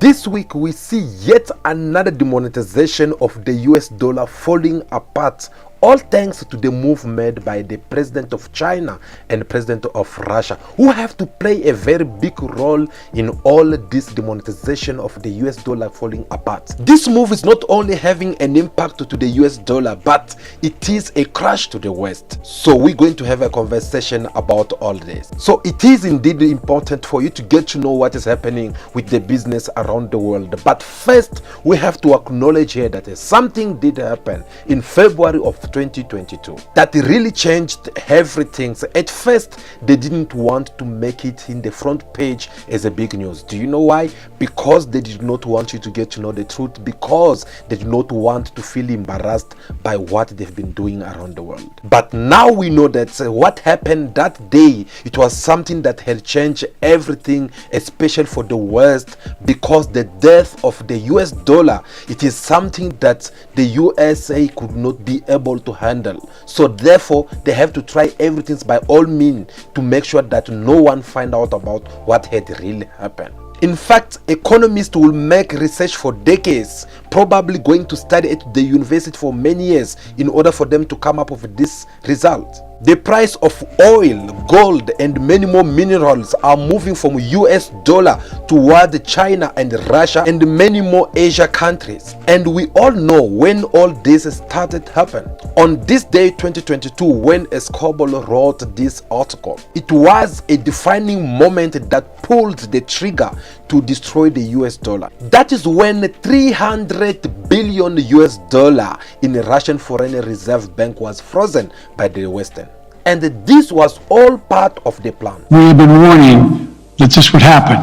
This week we see yet another demonetization of the US dollar falling apart, all thanks to the move made by the president of China and president of Russia, who have to play a very big role in all this demonetization of the US dollar falling apart. This move is not only having an impact to the US dollar, but it is a crash to the West. So we're going to have a conversation about all this. So it is indeed important for you to get to know what is happening with the business around the world. But first, we have to acknowledge here that something did happen in February of 2022 that really changed everything. So at first, they didn't want to make it in the front page as a big news. Do you know why? Because they did not want you to get to know the truth, because they did not want to feel embarrassed by what they've been doing around the world. But now we know that what happened that day, it was something that had changed everything, especially for the West, because the death of the US dollar, it is something that the USA could not be able to handle. So therefore, they have to try everything by all means to make sure that no one find out about what had really happened. In fact, economists will make research for decades, probably going to study at the university for many years in order for them to come up with this result. The price of oil, gold, and many more minerals are moving from US dollar toward China and Russia and many more Asia countries. And we all know when all this started happening. On this day 2022, when Escobar wrote this article, it was a defining moment that pulled the trigger to destroy the US dollar. That is when 300 billion US dollar in the Russian Foreign Reserve Bank was frozen by the Western. And this was all part of the plan. We have been warning that this would happen.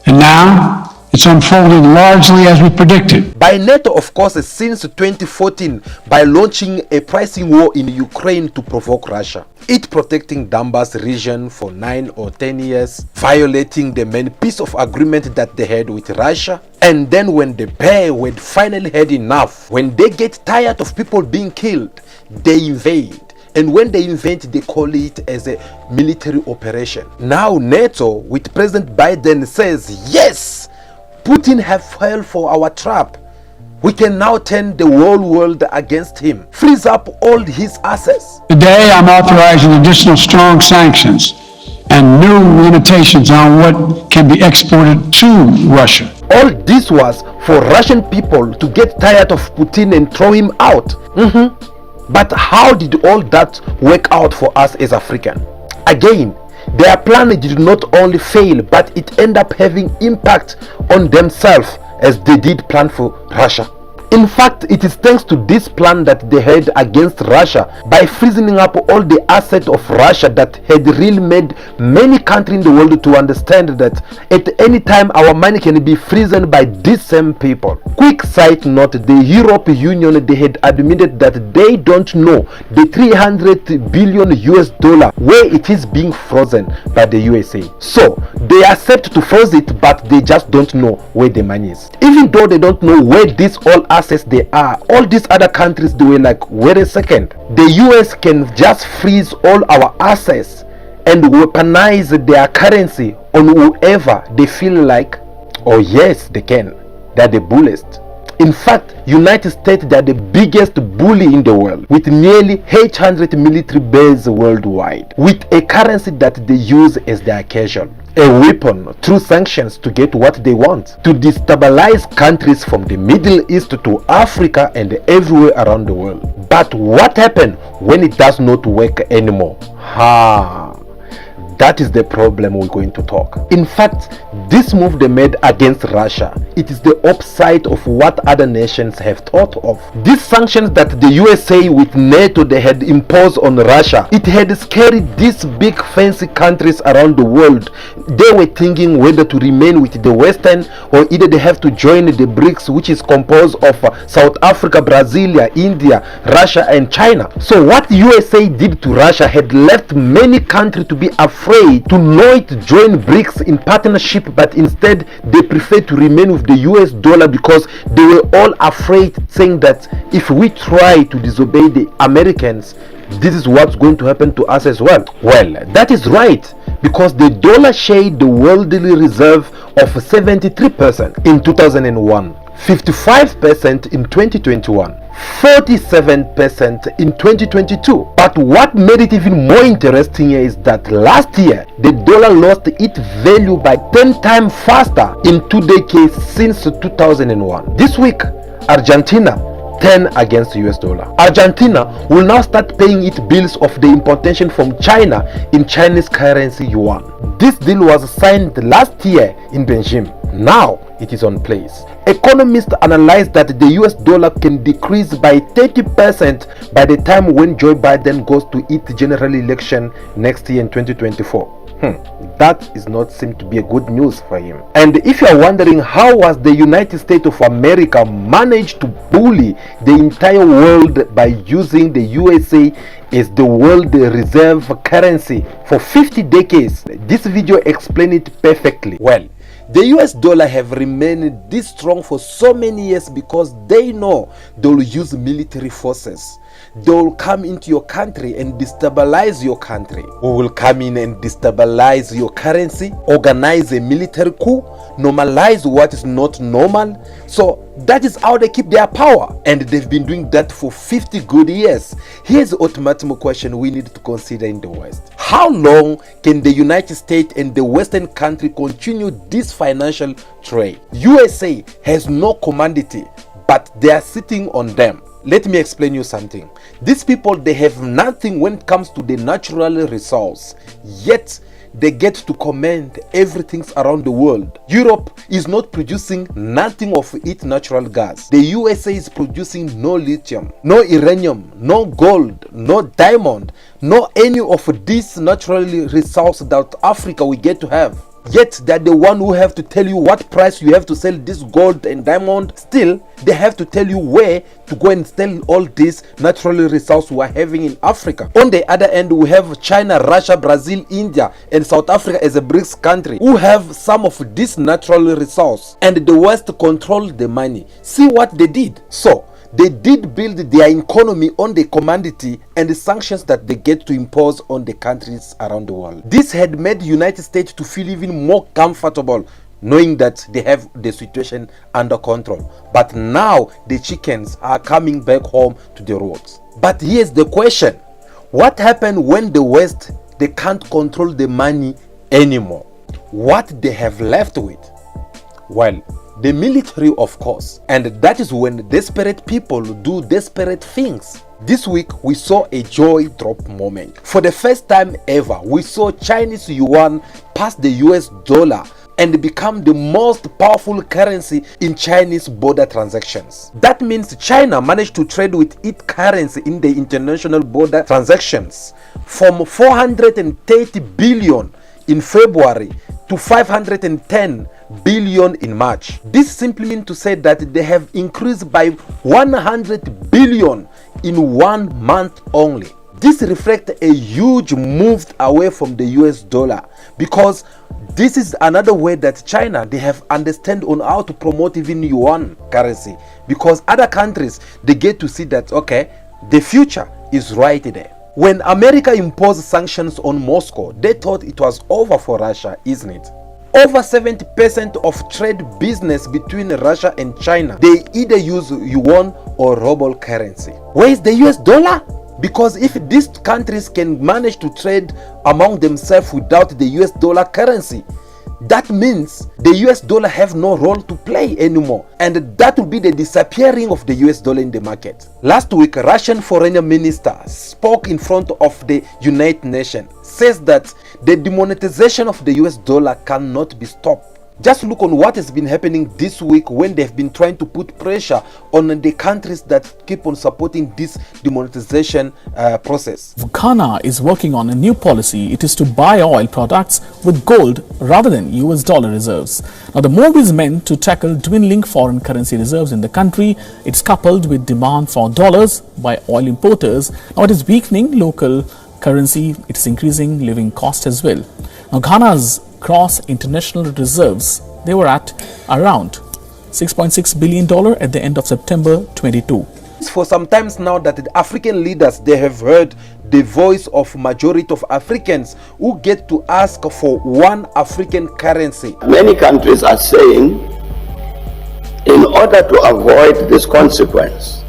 And now it's unfolded largely as we predicted. By NATO, of course, since 2014, by launching a pricing war in Ukraine to provoke Russia. It protecting Donbas region for 9 or 10 years, violating the main piece of agreement that they had with Russia. And then when the bear had finally had enough, when they get tired of people being killed, they invade. And when they invade, they call it as a military operation. Now NATO, with President Biden, says, yes, Putin have fell for our trap. We can now turn the whole world against him, freeze up all his assets. Today, I'm authorizing additional strong sanctions and new limitations on what can be exported to Russia. All this was for Russian people to get tired of Putin and throw him out. But how did all that work out for us as Africans? Again, their plan did not only fail, but it ended up having impact on themselves as they did plan for Russia. In fact, it is thanks to this plan that they had against Russia by freezing up all the assets of Russia that had really made many countries in the world to understand that at any time our money can be frozen by these same people. Quick side note, the European Union, they had admitted that they don't know the 300 billion US dollar where it is being frozen by the USA. So they accept to freeze it, but they just don't know where the money is. Even though they don't know where this all assets they are, all these other countries, they were like, wait a second, the US can just freeze all our assets and weaponize their currency on whoever they feel like. Oh yes, they can. They're the bulliest. In fact, United States, they are the biggest bully in the world, with nearly 800 military bases worldwide, with a currency that they use as their casual, a weapon through sanctions to get what they want, to destabilize countries from the Middle East to Africa and everywhere around the world. But what happened when it does not work anymore? That is the problem we're going to talk. In fact, this move they made against Russia, it is the opposite of what other nations have thought of. These sanctions that the USA with NATO they had imposed on Russia, it had scared these big fancy countries around the world. They were thinking whether to remain with the Western or either they have to join the BRICS, which is composed of South Africa, Brazil, India, Russia and China. So what USA did to Russia had left many countries to be afraid to not join BRICS in partnership, but instead they prefer to remain with the US dollar because they were all afraid, saying that if we try to disobey the Americans, this is what's going to happen to us as well. Well, that is right, because the dollar shared the worldly reserve of 73% in 2001, 55% in 2021, 47% in 2022. But what made it even more interesting here is that last year the dollar lost its value by 10 times faster in 2 decades since 2001. This week, Argentina 10 against the US dollar. Argentina will now start paying its bills of the importation from China in Chinese currency Yuan. This deal was signed last year in Beijing. Now it is on place. Economists analyze that the US dollar can decrease by 30% by the time when Joe Biden goes to its general election next year in 2024. That is not seem to be a good news for him. And if you are wondering how was the United States of America managed to bully the entire world by using the USA as the world reserve currency for 50 decades, this video explains it perfectly. Well, the US dollar have remained this strong for so many years because they know they will use military forces. They will come into your country and destabilize your country. We will come in and destabilize your currency, organize a military coup, normalize what is not normal. So that is how they keep their power, and they've been doing that for 50 good years. Here's the ultimate question we need to consider in the West. How long can the United States and the Western country continue this financial trade? USA has no commodity, but they are sitting on them. Let me explain you something. These people, they have nothing when it comes to the natural resource, yet they get to command everything around the world. Europe is not producing nothing of its natural gas. The USA is producing no lithium, no uranium, no gold, no diamond, no any of these natural resources that Africa we get to have. Yet they're the one who have to tell you what price you have to sell this gold and diamond. Still, they have to tell you where to go and sell all these natural resources we are having in Africa. On the other end, we have China, Russia, Brazil, India, and South Africa as a BRICS country who have some of this natural resource, and the West control the money. See what they did. So they did build their economy on the commodity and the sanctions that they get to impose on the countries around the world. This had made the United States to feel even more comfortable knowing that they have the situation under control. But now the chickens are coming back home to the roads. But here's the question. What happened when the West, they can't control the money anymore? What they have left with? Well, the military, of course, and that is when desperate people do desperate things. This week we saw a jaw drop moment. For the first time ever, we saw Chinese yuan pass the US dollar and become the most powerful currency in Chinese border transactions. That means China managed to trade with its currency in the international border transactions from 430 billion in February to 510 billion in March. This simply means to say that they have increased by 100 billion in 1 month only. This reflects a huge move away from the US dollar, because this is another way that China, they have understand on how to promote even yuan currency, because other countries, they get to see that, okay, the future is right there. When America imposed sanctions on Moscow, they thought it was over for Russia, isn't it? Over 70% of trade business between Russia and China, they either use yuan or ruble currency. Where is the US dollar? Because if these countries can manage to trade among themselves without the US dollar currency, that means the US dollar have no role to play anymore, and that will be the disappearing of the US dollar in the market. Last week, Russian foreign minister spoke in front of the United Nations, says that the demonetization of the US dollar cannot be stopped. Just look on what has been happening this week when they've been trying to put pressure on the countries that keep on supporting this demonetization process. Ghana is working on a new policy. It is to buy oil products with gold rather than US dollar reserves. Now, the move is meant to tackle dwindling foreign currency reserves in the country. It's coupled with demand for dollars by oil importers. Now, it is weakening local currency. It is increasing living cost as well. Now, Ghana's gross international reserves, they were at around $6.6 billion at the end of September 22. For some times now that the African leaders, they have heard the voice of majority of Africans who get to ask for one African currency. Many countries are saying, in order to avoid this consequence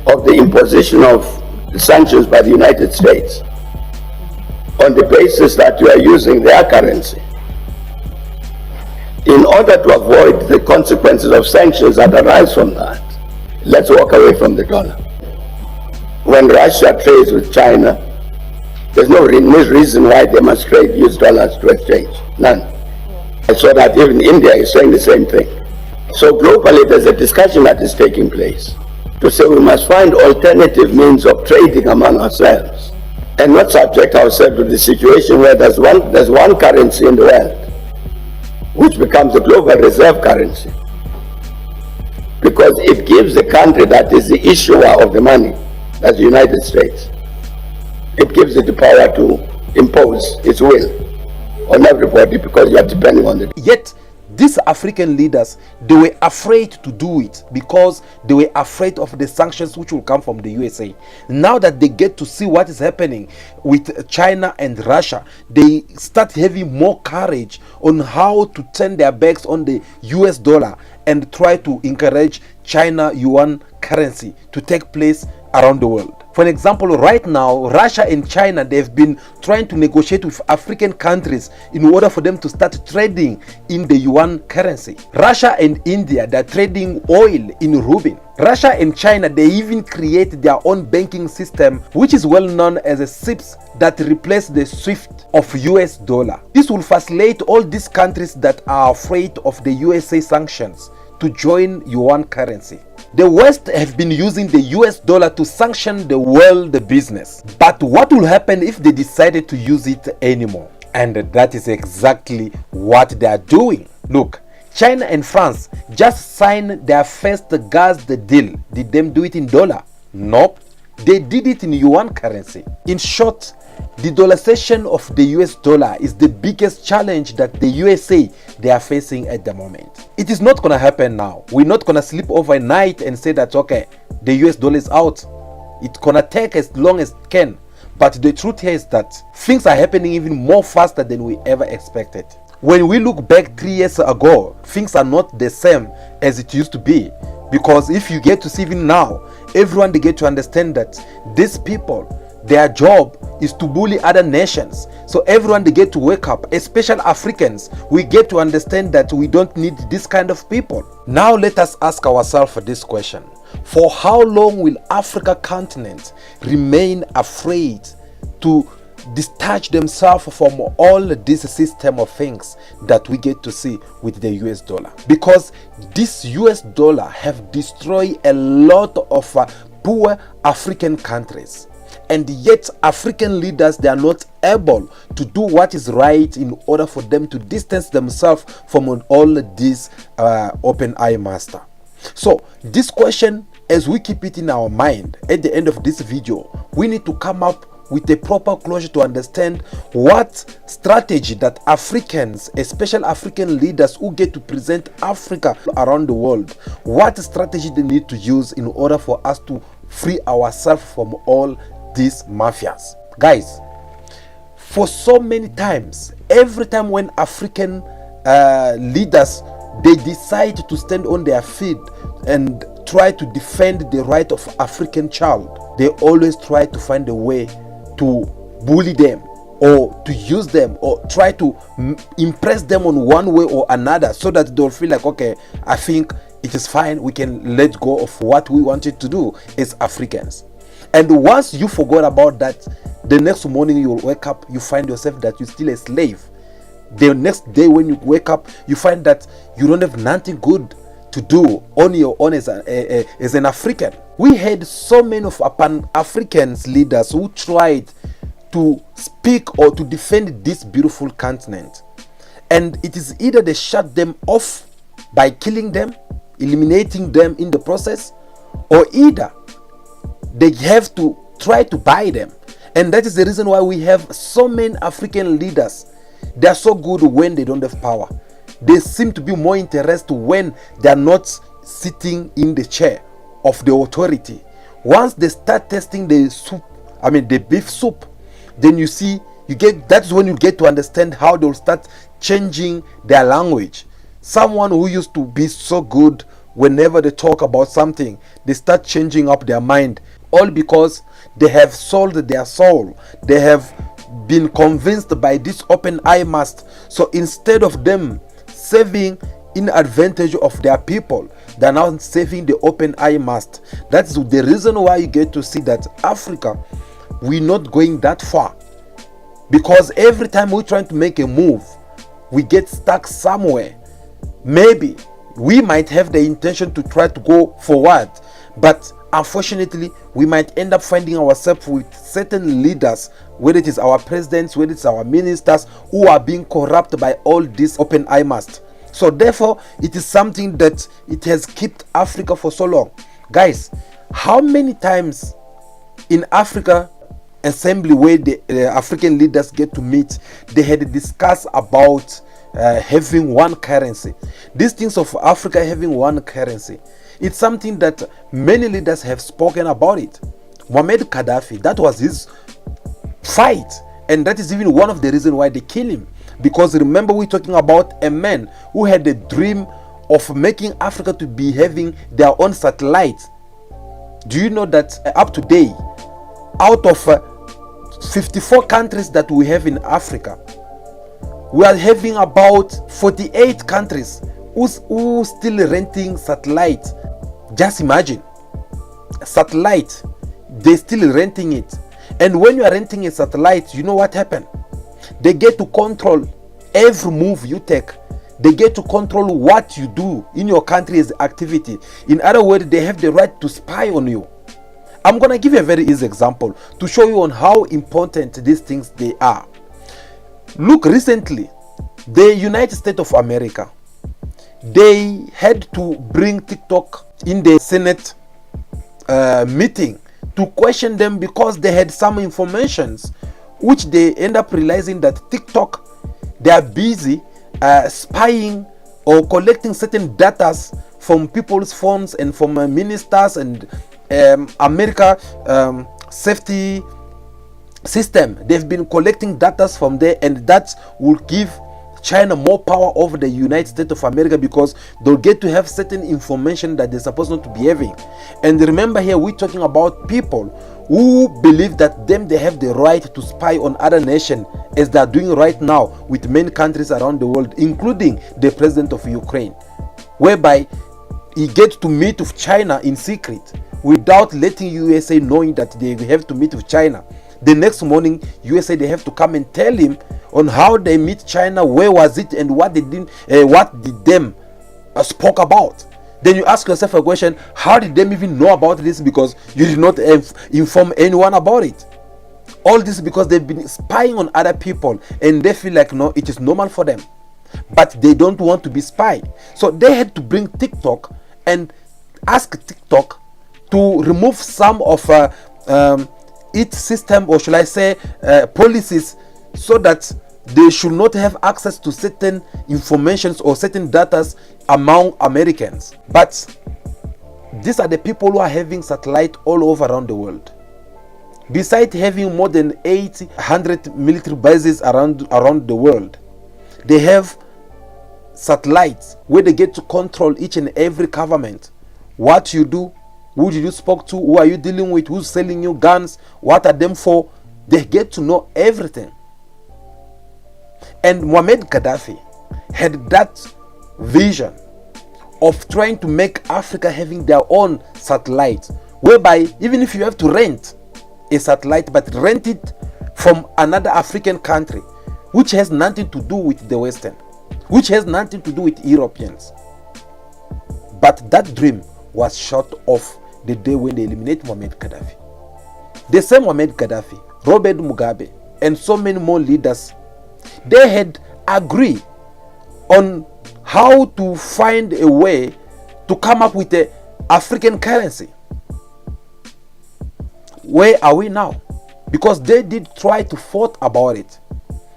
of the imposition of sanctions by the United States on the basis that you are using their currency, in order to avoid the consequences of sanctions that arise from that, let's walk away from the dollar. When Russia trades with China, there's no reason why they must use dollars to exchange. None. So that even India is saying the same thing. So globally, there's a discussion that is taking place to say we must find alternative means of trading among ourselves and not subject ourselves to the situation where there's one currency in the world which becomes a global reserve currency, because it gives the country that is the issuer of the money, that's the United States, it gives it the power to impose its will on everybody because you are depending on it. Yet these African leaders, they were afraid to do it because they were afraid of the sanctions which will come from the USA. Now that they get to see what is happening with China and Russia, they start having more courage on how to turn their backs on the US dollar and try to encourage China Yuan currency to take place around the world. For an example, right now, Russia and China, they've been trying to negotiate with African countries in order for them to start trading in the Yuan currency. Russia and India, they're trading oil in ruble. Russia and China, they even create their own banking system, which is well known as a SIPS, that replace the SWIFT of US dollar. This will facilitate all these countries that are afraid of the USA sanctions to join Yuan currency. The West have been using the US dollar to sanction the world business. But what will happen if they decided to use it anymore? And that is exactly what they are doing. Look, China and France just signed their first gas deal. Did them do it in dollar? Nope. They did it in Yuan currency. In short, the dollarization of the US dollar is the biggest challenge that the USA they are facing at the moment. It is not going to happen now. We're not going to sleep overnight and say that, okay, the US dollar is out. It's going to take as long as it can. But the truth here is that things are happening even more faster than we ever expected. When we look back 3 years ago, things are not the same as it used to be. Because if you get to see even now, everyone they get to understand that these people, their job is to bully other nations. So everyone they get to wake up, especially Africans, we get to understand that we don't need this kind of people. Now let us ask ourselves this question. For how long will Africa continent remain afraid to detach themselves from all this system of things that we get to see with the US dollar? Because this US dollar have destroyed a lot of poor African countries. And yet African leaders, they are not able to do what is right in order for them to distance themselves from all this open eye master. So this question, as we keep it in our mind at the end of this video, we need to come up with a proper closure to understand what strategy that Africans, especially African leaders who get to present Africa around the world, what strategy they need to use in order for us to free ourselves from all these mafias. Guys, for so many times, every time when African leaders they decide to stand on their feet and try to defend the right of African child, they always try to find a way to bully them or to use them or try to impress them on one way or another, so that they'll feel like, okay, I think it is fine, we can let go of what we wanted to do as Africans. And once you forgot about that, the next morning you'll wake up, you find yourself that you're still a slave. The next day when you wake up, you find that you don't have nothing good to do on your own as an African. We had so many of Pan-Africans leaders who tried to speak or to defend this beautiful continent. And it is either they shut them off by killing them, eliminating them in the process, or either they have to try to buy them. And that is the reason why we have so many African leaders. They are so good when they don't have power. They seem to be more interested when they are not sitting in the chair of the authority. Once they start testing the soup, the beef soup, then that's when you get to understand how they'll start changing their language. Someone who used to be so good, whenever they talk about something, they start changing up their mind, all because they have sold their soul. They have been convinced by this open eye mast. So instead of them saving in advantage of their people, they're now saving the open eye mast. That's the reason why you get to see that Africa, we're not going that far, because every time we're trying to make a move, we get stuck somewhere. Maybe we might have the intention to try to go forward, but unfortunately we might end up finding ourselves with certain leaders, whether it is our presidents, whether it's our ministers, who are being corrupted by all this open eye mast. So therefore, it is something that it has kept Africa for so long. Guys, how many times in Africa assembly where the African leaders get to meet, they had discussed about having one currency? These things of Africa having one currency, it's something that many leaders have spoken about it. Muammar Gaddafi, that was his fight, and that is even one of the reasons why they kill him. Because remember, we're talking about a man who had a dream of making Africa to be having their own satellite. Do you know that up to date, out of 54 countries that we have in Africa, we are having about 48 countries who still renting satellite. Just imagine, satellite, they still renting it. And when you are renting a satellite, you know what happened? They get to control every move you take. They get to control what you do in your country's activity. In other words, they have the right to spy on you. I'm going to give you a very easy example to show you on how important these things they are. Look, recently, the United States of America, they had to bring TikTok in the Senate meeting to question them, because they had some informations which they end up realizing that TikTok, they are busy spying or collecting certain data from people's phones and from ministers and America safety system. They've been collecting data from there, and that will give China more power over the United States of America, because they'll get to have certain information that they're supposed not to be having. And remember, here we're talking about people who believe that they have the right to spy on other nations, as they're doing right now with many countries around the world, including the president of Ukraine, whereby he gets to meet with China in secret without letting USA knowing that they have to meet with China. The next morning, USA, they have to come and tell him on how they meet China, where was it, and what did them spoke about. Then you ask yourself a question: how did they even know about this? Because you did not inform anyone about it. All this because they've been spying on other people, and they feel like no, it is normal for them, but they don't want to be spied. So they had to bring TikTok and ask TikTok to remove some of its system, or should I say policies, so that they should not have access to certain informations or certain data among Americans. But these are the people who are having satellite all over around the world. Besides having more than 800 military bases around the world, they have satellites where they get to control each and every government. What you do, who did you spoke to, who are you dealing with, who's selling you guns, what are them for? They get to know everything. And Muammar Gaddafi had that vision of trying to make Africa having their own satellite, whereby even if you have to rent a satellite, but rent it from another African country, which has nothing to do with the Western, which has nothing to do with Europeans. But that dream was shot off the day when they eliminated Muammar Gaddafi. The same Muammar Gaddafi, Robert Mugabe, and so many more leaders, they had agreed on how to find a way to come up with an African currency. Where are we now? Because they did try to fight about it.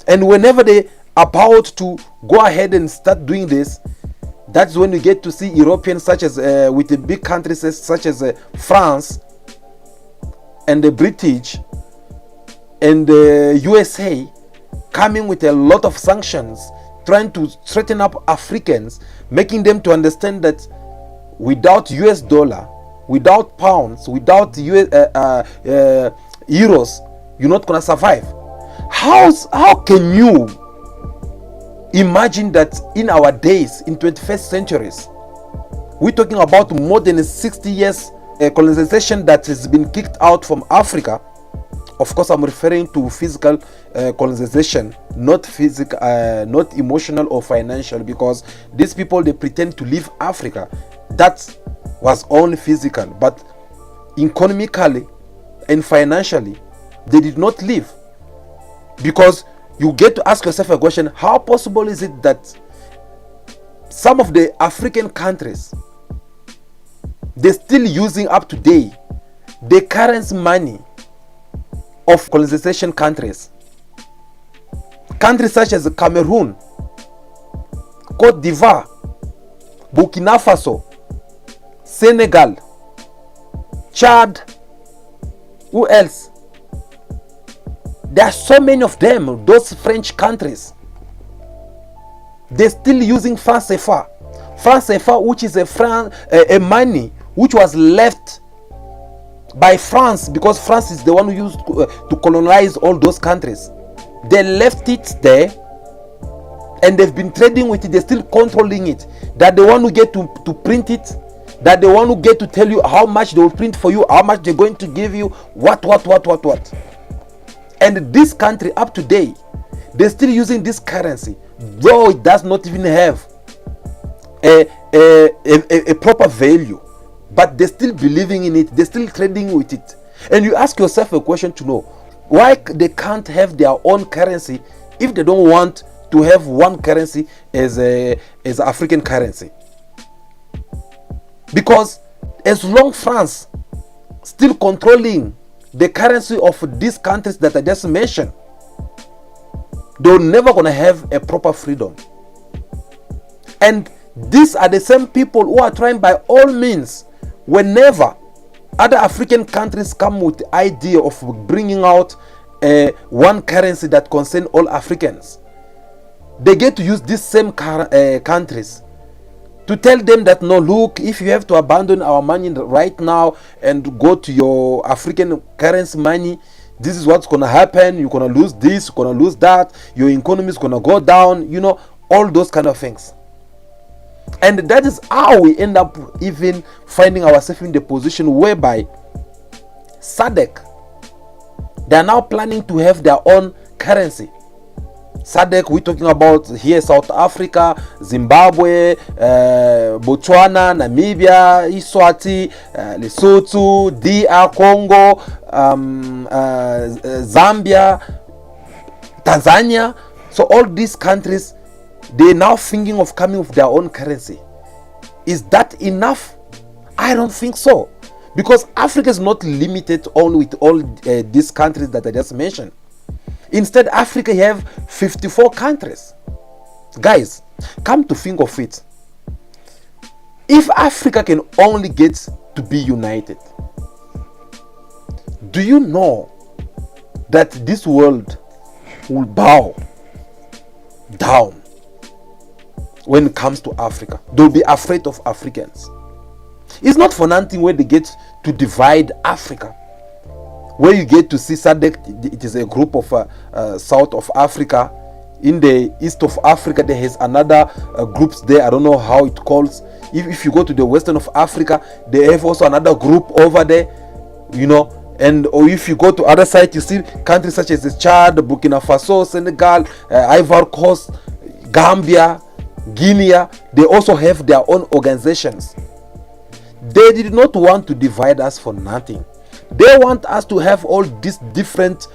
And whenever they are about to go ahead and start doing this, that's when you get to see Europeans such as with the big countries such as France, and the British and the USA coming with a lot of sanctions, trying to straighten up Africans, making them to understand that without US dollar, without pounds, without euros, you're not gonna survive. How can you imagine that in our days, in 21st centuries, we're talking about more than 60 years colonization that has been kicked out from Africa? Of course, I'm referring to physical colonization, not physical, not emotional or financial, because these people, they pretend to leave Africa. That was only physical, but economically and financially, they did not leave. Because you get to ask yourself a question: how possible is it that some of the African countries, they're still using up to date the currency money of colonization countries? Countries such as Cameroon, Cote d'Ivoire, Burkina Faso, Senegal, Chad, who else? There are so many of them, those French countries. They're still using franc CFA. Franc CFA, which is a money which was left by France, because France is the one who used to colonize all those countries. They left it there and they've been trading with it. They're still controlling it. That the one who get to print it, that the one who get to tell you how much they will print for you, how much they're going to give you, what. And this country up to date, they're still using this currency, though it does not even have a proper value, but they're still believing in it, they're still trading with it. And you ask yourself a question to know why they can't have their own currency if they don't want to have one currency as African currency. Because as long France still controlling the currency of these countries that I just mentioned, they're never gonna have a proper freedom. And these are the same people who are trying by all means, whenever other African countries come with the idea of bringing out one currency that concerns all Africans, they get to use these same countries to tell them that, no, look, if you have to abandon our money right now and go to your African currency money, this is what's going to happen. You're going to lose this, you're going to lose that, your economy is going to go down, all those kind of things. And that is how we end up even finding ourselves in the position whereby SADC, they are now planning to have their own currency. SADC, we're talking about here South Africa, Zimbabwe, Botswana, Namibia, Eswatini, Lesotho, DR Congo, Zambia, Tanzania. So all these countries, they're now thinking of coming with their own currency. Is that enough? I don't think so. Because Africa is not limited only with all these countries that I just mentioned. Instead, Africa have 54 countries. Guys, come to think of it, if Africa can only get to be united, do you know that this world will bow down when it comes to Africa? They'll be afraid of Africans. It's not for nothing where they get to divide Africa, where you get to see SADC. It is a group of South of Africa. In the East of Africa, there is another groups there. I don't know how it calls. If you go to the Western of Africa, they have also another group over there, and or if you go to other side, you see countries such as Chad, Burkina Faso, Senegal, Ivory Coast, Gambia, Guinea. They also have their own organizations. They did not want to divide us for nothing. They want us to have all these different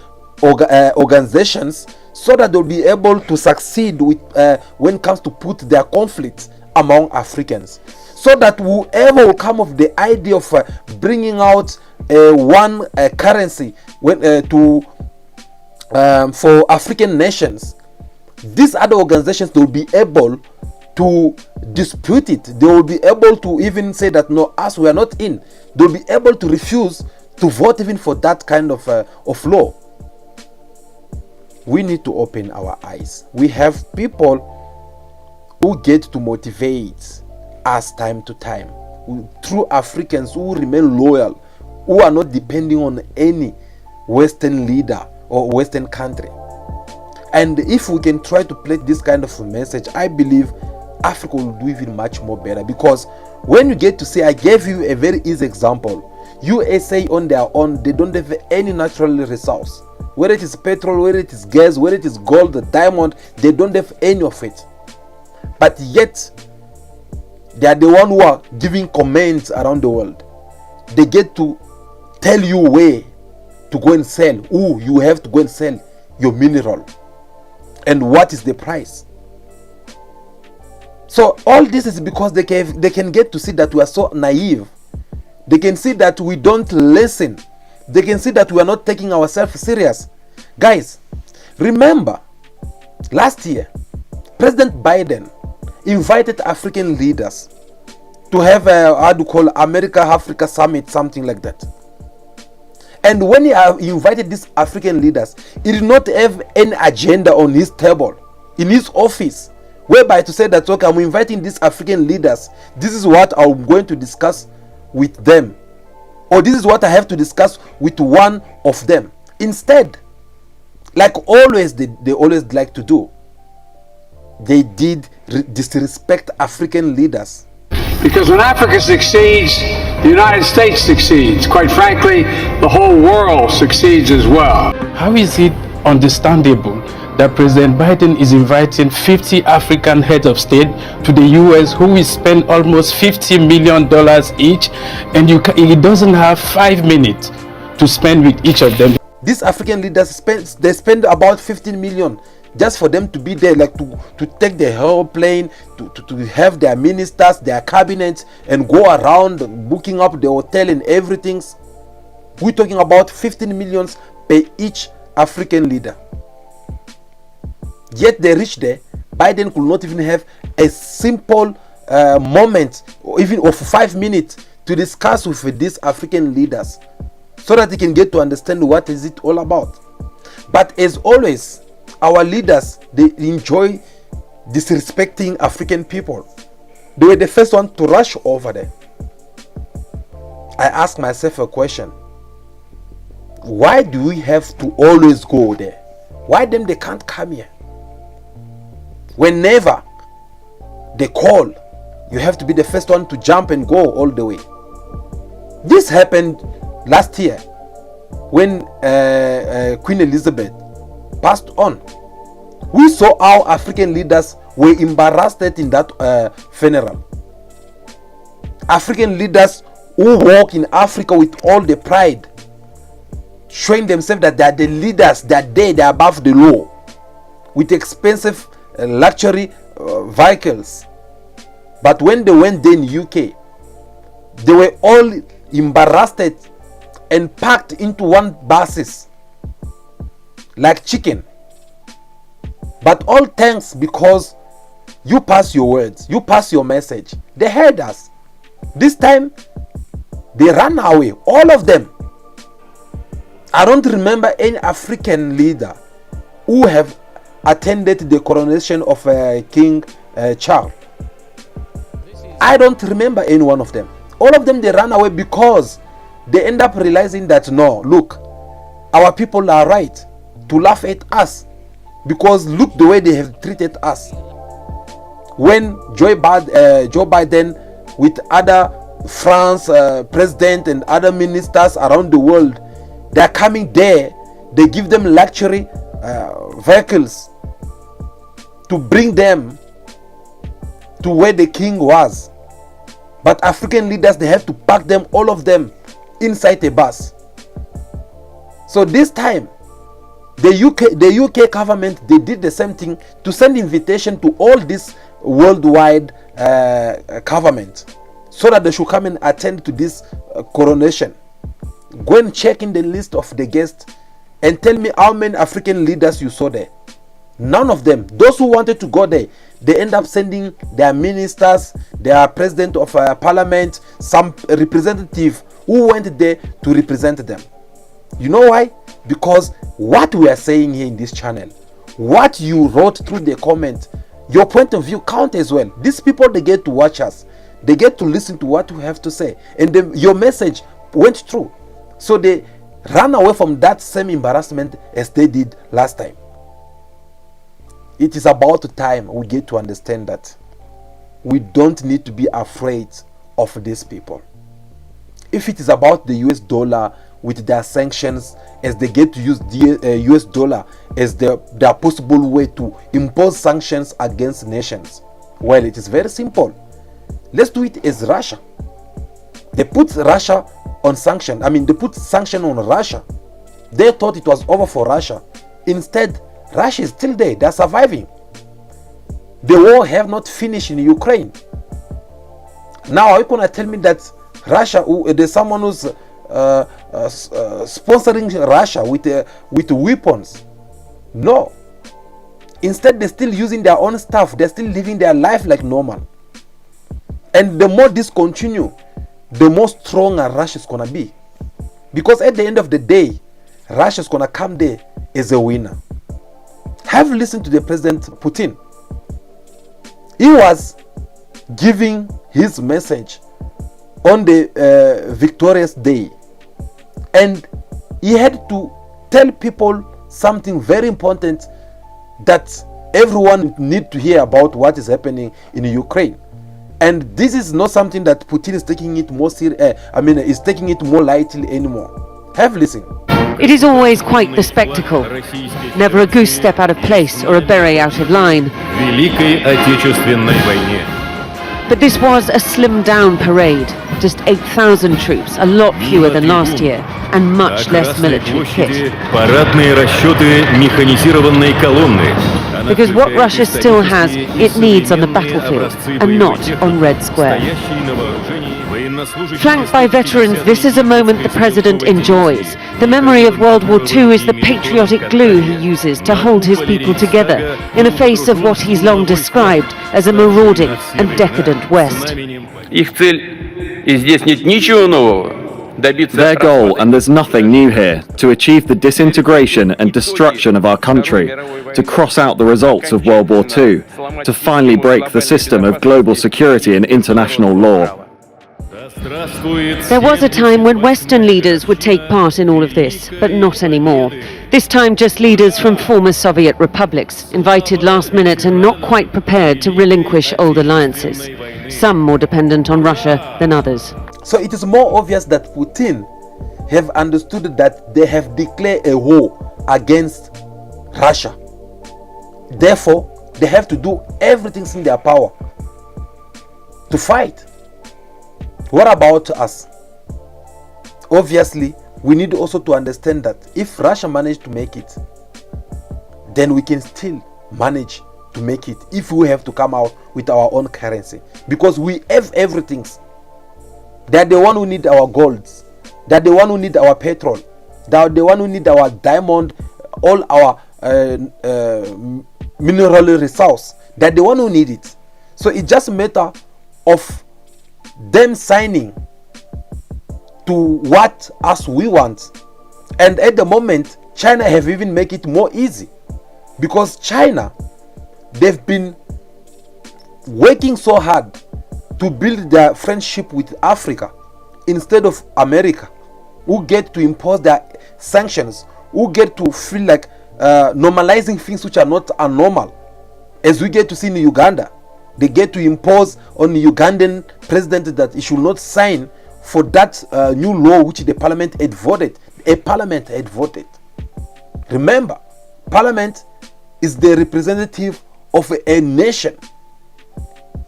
organizations so that they'll be able to succeed with when it comes to put their conflicts among Africans. So that whoever will come of the idea of bringing out one currency for African nations, these other organizations will be able to dispute it. They will be able to even say that, no, us, we are not in. They'll be able to refuse to vote even for that kind of law. We need to open our eyes. We have people who get to motivate us time to time, true Africans who remain loyal, who are not depending on any Western leader or Western country. And if we can try to play this kind of a message, I believe Africa will do even much more better. Because when you get to say, I gave you a very easy example, USA on their own, they don't have any natural resource. Whether it is petrol, whether it is gas, whether it is gold, the diamond, they don't have any of it. But yet, they are the one who are giving commands around the world. They get to tell you where to go and sell. Ooh, you have to go and sell your mineral. And what is the price? So all this is because they can get to see that we are so naive. They can see that we don't listen. They can see that we are not taking ourselves serious. Guys, remember, last year, President Biden invited African leaders to have a America-Africa summit, something like that. And when he invited these African leaders, he did not have any agenda on his table, in his office, whereby to say that, okay, I'm inviting these African leaders. This is what I'm going to discuss with them. Or this is what I have to discuss with one of them. Instead, like always, they always like to do, they did disrespect African leaders. Because when Africa succeeds, the United States succeeds. Quite frankly, the whole world succeeds as well. How is it understandable that President Biden is inviting 50 African heads of state to the US who will spend almost $50 million each, and he doesn't have 5 minutes to spend with each of them? These African leaders spend about 15 million just for them to be there, like to take the airplane, to have their ministers, their cabinets, and go around booking up the hotel and everything. We're talking about 15 millions per each African leader. Yet they reached there, Biden could not even have a simple moment, or even of 5 minutes, to discuss with these African leaders, so that they can get to understand what is it all about. But as always, our leaders, they enjoy disrespecting African people. They were the first one to rush over there. I ask myself a question: why do we have to always go there? Why them they can't come here? Whenever they call, you have to be the first one to jump and go all the way. This happened last year when Queen Elizabeth passed on. We saw how African leaders were embarrassed in that funeral. African leaders who walk in Africa with all the pride, showing themselves that they are the leaders, that they are above the law, with expensive luxury vehicles. But when they went there in UK, they were all embarrassed and packed into one buses like chicken. But all thanks because you pass your words, you pass your message. They heard us. This time they ran away, all of them. I don't remember any African leader who have attended the coronation of King Charles. I don't remember any one of them. All of them, they ran away because they end up realizing that, no, look, our people are right to laugh at us, because look the way they have treated us. When Joe Biden with other France president and other ministers around the world, they are coming there, they give them luxury vehicles to bring them to where the king was. But African leaders, they have to pack them, all of them, inside a bus. So this time, the UK government, they did the same thing to send invitation to all this worldwide government, so that they should come and attend to this coronation. Go and check in the list of the guests and tell me how many African leaders you saw there. None of them. Those who wanted to go there, they end up sending their ministers, their president of parliament, some representative who went there to represent them. You know why? Because what we are saying here in this channel, what you wrote through the comment, your point of view count as well. These people, they get to watch us, they get to listen to what we have to say, and your message went through. So they ran away from that same embarrassment as they did last time. It is about time we get to understand that we don't need to be afraid of these people. If it is about the US dollar with their sanctions, as they get to use the US dollar as their possible way to impose sanctions against nations, well, it is very simple. Let's do it as Russia. They put Russia on sanction. They put sanction on Russia. They thought it was over for Russia. Instead, Russia is still there. They are surviving. The war have not finished in Ukraine. Now, are you gonna tell me that Russia, there's someone who's sponsoring Russia with weapons? No. Instead, they're still using their own stuff. They're still living their life like normal. And the more this continue, the more stronger Russia is gonna be. Because at the end of the day, Russia is gonna come there as a winner. Have listened to the President Putin. He was giving his message on the Victorious Day, and he had to tell people something very important that everyone need to hear about what is happening in Ukraine. And this is not something that Putin is taking it more is taking it more lightly anymore. Have listened. It is always quite the spectacle. Never a goose step out of place or a beret out of line. Великой Отечественной войне. But this was a slimmed-down parade. Just 8,000 troops, a lot fewer than last year, and much less military kit. Парадные расчеты механизированной колонны. Because what Russia still has, it needs on the battlefield, and not on Red Square. Flanked by veterans, this is a moment the president enjoys. The memory of World War II is the patriotic glue he uses to hold his people together in the face of what he's long described as a marauding and decadent West. Их цель, и здесь нет ничего нового. Their goal, and there's nothing new here, to achieve the disintegration and destruction of our country, to cross out the results of World War II, to finally break the system of global security and international law. There was a time when Western leaders would take part in all of this, but not anymore. This time just leaders from former Soviet republics, invited last minute and not quite prepared to relinquish old alliances, some more dependent on Russia than others. So it is more obvious that Putin have understood that they have declared a war against Russia. Therefore, they have to do everything in their power to fight. What about us? Obviously, we need also to understand that if Russia managed to make it, then we can still manage to make it if we have to come out with our own currency, because we have everything. They are the one who need our golds. They are the one who need our petrol. They are the one who need our diamond, all our mineral resource. They are the one who need it. So it's just a matter of them signing to what us we want. And at the moment, China have even make it more easy, because China, they've been working so hard to build their friendship with Africa instead of America, who get to impose their sanctions, who get to feel like normalizing things which are not abnormal. As we get to see in Uganda, they get to impose on the Ugandan president that he should not sign for that new law which the parliament had voted. A parliament had voted. Remember, parliament is the representative of a nation.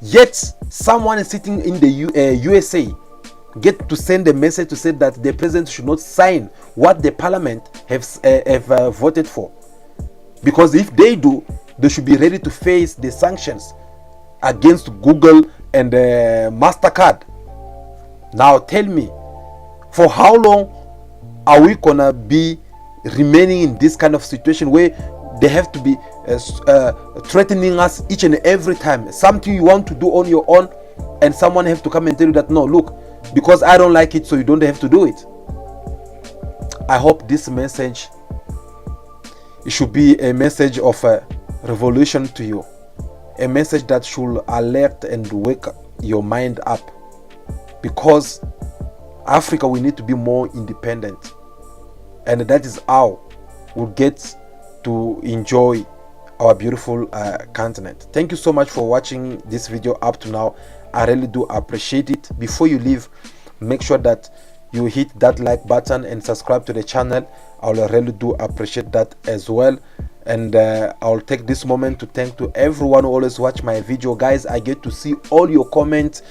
Yet someone is sitting in the USA get to send a message to say that the president should not sign what the parliament have voted for, because if they do, they should be ready to face the sanctions against Google and MasterCard. Now tell me, for how long are we gonna be remaining in this kind of situation where they have to be threatening us each and every time? Something you want to do on your own, and someone have to come and tell you that no, look, because I don't like it, so you don't have to do it. I hope this message, it should be a message of a revolution to you, a message that should alert and wake your mind up, because Africa, we need to be more independent, and that is how we'll get to enjoy our beautiful continent. Thank you so much for watching this video up to now. I really do appreciate it. Before you leave, make sure that you hit that like button and subscribe to the channel. I will really do appreciate that as well. And I'll take this moment to thank to everyone who always watch my video. Guys, I get to see all your comments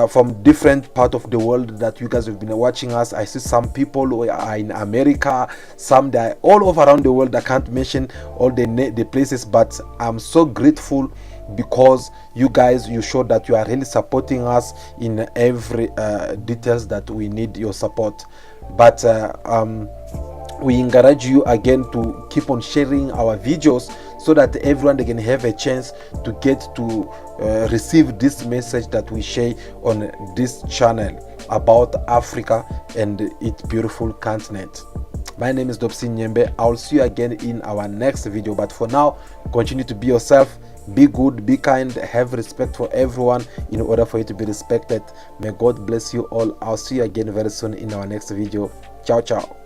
from different part of the world that you guys have been watching us. I see some people who are in America, some that are all over around the world. I can't mention all the places, but I'm so grateful because you guys, you show that you are really supporting us in every details that we need your support. But we encourage you again to keep on sharing our videos so that everyone they can have a chance to get to receive this message that we share on this channel about Africa and its beautiful continent. My name is Dobson Nyembe. I'll see you again in our next video, but for now, continue to be yourself, be good, be kind, have respect for everyone in order for you to be respected. May God bless you all. I'll see you again very soon in our next video. Ciao, ciao.